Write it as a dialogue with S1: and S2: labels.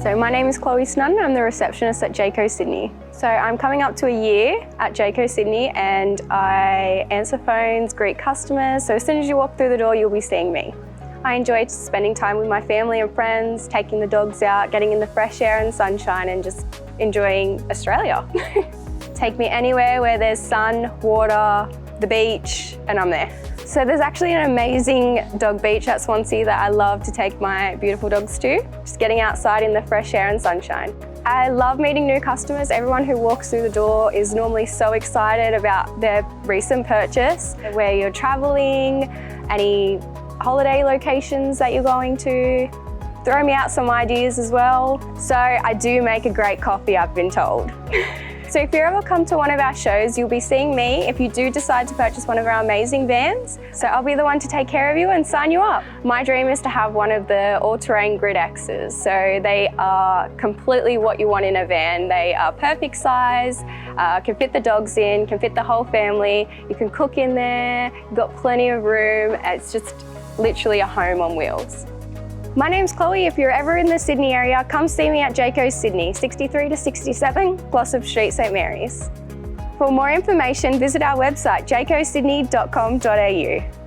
S1: So my name is Snudden, I'm the receptionist at Jayco Sydney. So I'm coming up to a year at Jayco Sydney and I answer phones, greet customers, so as soon as you walk through the door you'll be seeing me. I enjoy spending time with my family and friends, taking the dogs out, getting in the fresh air and sunshine and just enjoying Australia. Take me anywhere where there's sun, water, the beach, and I'm there. So there's actually an amazing dog beach at Swansea that I love to take my beautiful dogs to, just getting outside in the fresh air and sunshine. I love meeting new customers. Everyone who walks through the door is normally so excited about their recent purchase, where you're traveling, any holiday locations that you're going to. Throw me out some ideas as well. So I do make a great coffee, I've been told. So if you ever come to one of our shows, you'll be seeing me if you do decide to purchase one of our amazing vans. So I'll be the one to take care of you and sign you up. My dream is to have one of the all-terrain Grid X's. So they are completely what you want in a van. They are perfect size, can fit the dogs in, can fit the whole family. You can cook in there, you've got plenty of room. It's just literally a home on wheels. My name's Chloe. If you're ever in the Sydney area, come see me at Jayco Sydney, 63 to 67, Glossop Street, St Mary's. For more information, visit our website, jaycosydney.com.au.